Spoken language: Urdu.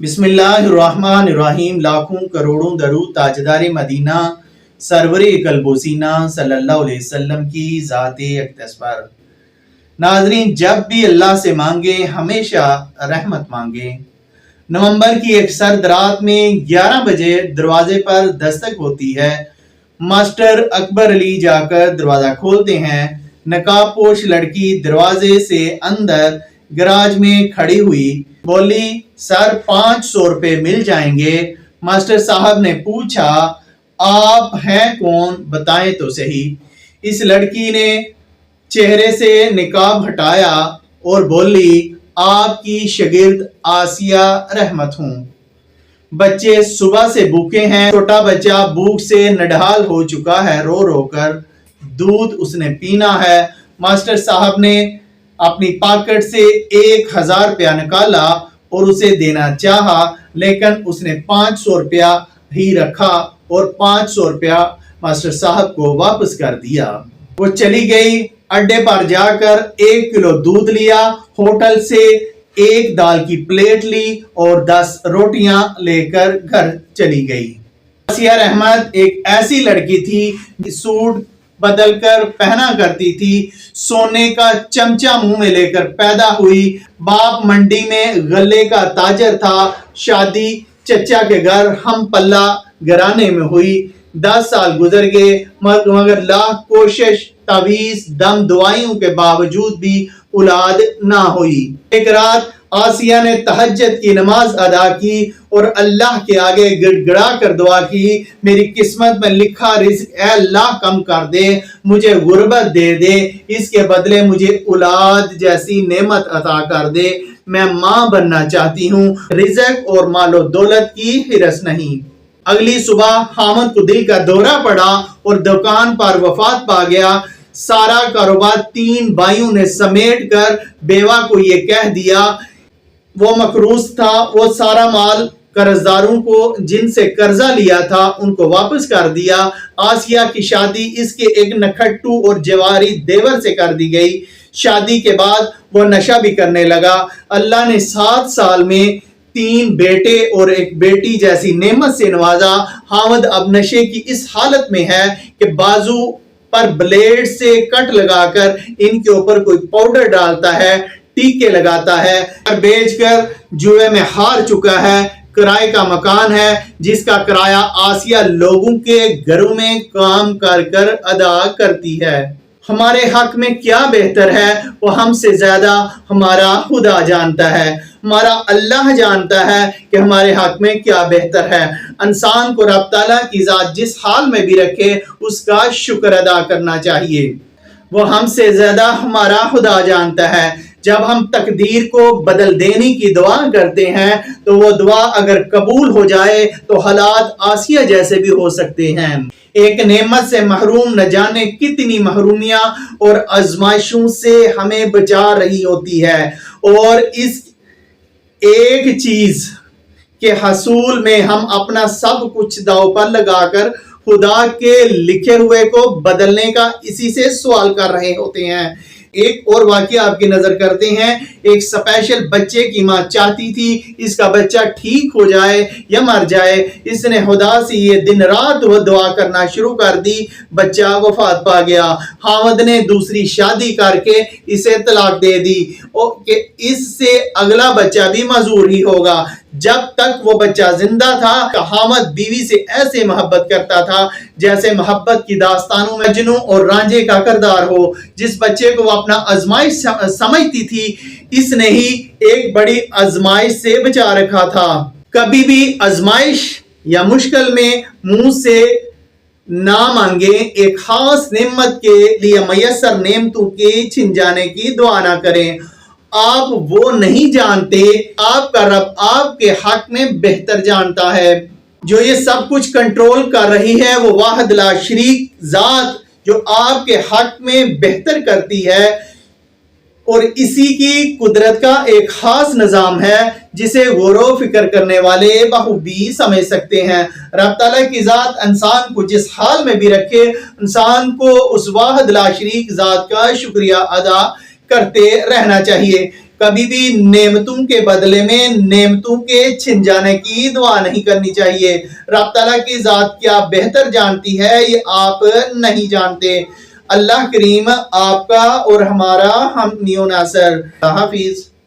بسم اللہ الرحمن الرحیم، لاکھوں کروڑوں درود تاجدار مدینہ سرور قلب و سینہ صلی اللہ علیہ وسلم کی ذات اقدس پر۔ ناظرین، جب بھی اللہ سے مانگیں ہمیشہ رحمت مانگیں۔ نومبر کی ایک سرد رات میں 11 بجے دروازے پر دستک ہوتی ہے۔ ماسٹر اکبر علی جا کر دروازہ کھولتے ہیں۔ نقاب پوش لڑکی دروازے سے اندر گراج میں کھڑی ہوئی بولی، سر 500 روپے مل جائیں گے۔ ماسٹر صاحب نے پوچھا، آپ ہیں کون، بتائیں تو صحیح۔ اس لڑکی نے چہرے سے نقاب ہٹایا اور بولی، آپ کی شاگرد آسیہ رحمت ہوں۔ بچے صبح سے بھوکے ہیں۔ چھوٹا بچہ بھوک سے نڈھال ہو چکا ہے، رو رو کر دودھ اس نے پینا ہے۔ ماسٹر صاحب نے اپنی پاکٹ سے 1000 روپیہ نکالا اور اسے دینا چاہا، لیکن اس نے 500 روپیہ ہی رکھا اور 500 روپیہ ماسٹر صاحب کو واپس کر دیا۔ وہ چلی گئی، اڈے پر جا کر 1 کلو دودھ لیا، ہوٹل سے 1 دال کی پلیٹ لی اور 10 روٹیاں لے کر گھر چلی گئی۔ آسیہ رحمت ایک ایسی لڑکی تھی، سوٹ بدل کر پہنا کرتی تھی، سونے کا چمچہ منہ میں لے کر پیدا ہوئی۔ باپ منڈی میں غلے کا تاجر تھا۔ شادی چچا کے گھر ہم پلہ گھرانے میں ہوئی۔ 10 سال گزر گئے، مگر لاکھ کوشش، تعویذ، دم دعائیوں کے باوجود بھی اولاد نہ ہوئی۔ ایک رات آسیہ نے تہجد کی نماز ادا کی اور اللہ کے آگے گڑ گڑا کر دعا کی، میری قسمت میں لکھا رزق اے اللہ کم کر دے، مجھے غربت دے دے، اس کے بدلے مجھے اولاد جیسی نعمت عطا کر دے، میں ماں بننا چاہتی ہوں، رزق اور مال و دولت کی حرص نہیں۔ اگلی صبح خاوند کو دل کا دورہ پڑا اور دکان پر وفات پا گیا۔ سارا کاروبار 3 بھائیوں نے سمیٹ کر بیوہ کو یہ کہہ دیا، وہ مقروض تھا، وہ سارا مال قرضداروں کو جن سے قرضہ لیا تھا ان کو واپس کر دیا۔ آسیہ کی شادی اس کے ایک نکھٹو اور جواری دیور سے کر دی گئی۔ شادی کے بعد وہ نشہ بھی کرنے لگا۔ اللہ نے 7 سال میں 3 بیٹے اور 1 بیٹی جیسی نعمت سے نوازا۔ خاوند اب نشے کی اس حالت میں ہے کہ بازو پر بلیڈ سے کٹ لگا کر ان کے اوپر کوئی پاؤڈر ڈالتا ہے، ٹیکے لگاتا ہے، بیچ کر جوئے میں ہار چکا ہے۔ کرائے کا مکان ہے جس کا کرایہ آسیہ لوگوں کے گھروں میں کام کر کر ادا کرتی ہے۔ ہمارے حق میں کیا بہتر ہے وہ ہم سے زیادہ ہمارا خدا جانتا ہے، ہمارا اللہ جانتا ہے کہ ہمارے حق میں کیا بہتر ہے۔ انسان کو رب تعالیٰ کی ذات جس حال میں بھی رکھے اس کا شکر ادا کرنا چاہیے، وہ ہم سے زیادہ ہمارا خدا جانتا ہے۔ جب ہم تقدیر کو بدل دینے کی دعا کرتے ہیں تو وہ دعا اگر قبول ہو جائے تو حالات آسیہ جیسے بھی ہو سکتے ہیں۔ ایک نعمت سے محروم نہ جانے کتنی محرومیاں اور آزمائشوں سے ہمیں بچا رہی ہوتی ہے، اور اس ایک چیز کے حصول میں ہم اپنا سب کچھ داؤ پر لگا کر خدا کے لکھے ہوئے کو بدلنے کا اسی سے سوال کر رہے ہوتے ہیں۔ ایک اور واقعہ آپ کی نظر کرتے ہیں۔ ایک سپیشل بچے کی ماں چاہتی تھی اس کا بچہ ٹھیک ہو جائے یا مر جائے۔ اس نے خدا سے یہ دن رات وہ دعا کرنا شروع کر دی، بچہ وفات پا گیا۔ خاوند نے دوسری شادی کر کے اسے طلاق دے دی کہ اس سے اگلا بچہ بھی معذور ہی ہوگا۔ جب تک وہ بچہ زندہ تھا خاوند بیوی سے ایسے محبت کرتا تھا جیسے محبت کی داستانوں میں مجنوں اور رانجھے کا کردار ہو۔ جس بچے کو وہ اپنا آزمائش سمجھتی تھی اس نے ہی ایک بڑی آزمائش سے بچا رکھا تھا۔ کبھی بھی آزمائش یا مشکل میں منہ سے نہ مانگیں، ایک خاص نعمت کے لیے میسر نعمتوں کے چھن جانے کی دعا نہ کریں۔ آپ وہ نہیں جانتے، آپ کا رب آپ کے حق میں بہتر جانتا ہے۔ جو یہ سب کچھ کنٹرول کر رہی ہے وہ واحد لا شریک ذات جو آپ کے حق میں بہتر کرتی ہے، اور اسی کی قدرت کا ایک خاص نظام ہے جسے غور و فکر کرنے والے بخوبی سمجھ سکتے ہیں۔ رب تعالیٰ کی ذات انسان کو جس حال میں بھی رکھے، انسان کو اس واحد لا شریک ذات کا شکریہ ادا کرتے رہنا چاہیے۔ کبھی بھی نعمتوں کے بدلے میں نعمتوں کے چھن جانے کی دعا نہیں کرنی چاہیے۔ رب تعالیٰ کی ذات کیا بہتر جانتی ہے یہ آپ نہیں جانتے۔ اللہ کریم آپ کا اور ہمارا حامی و ناصر۔ حافظ۔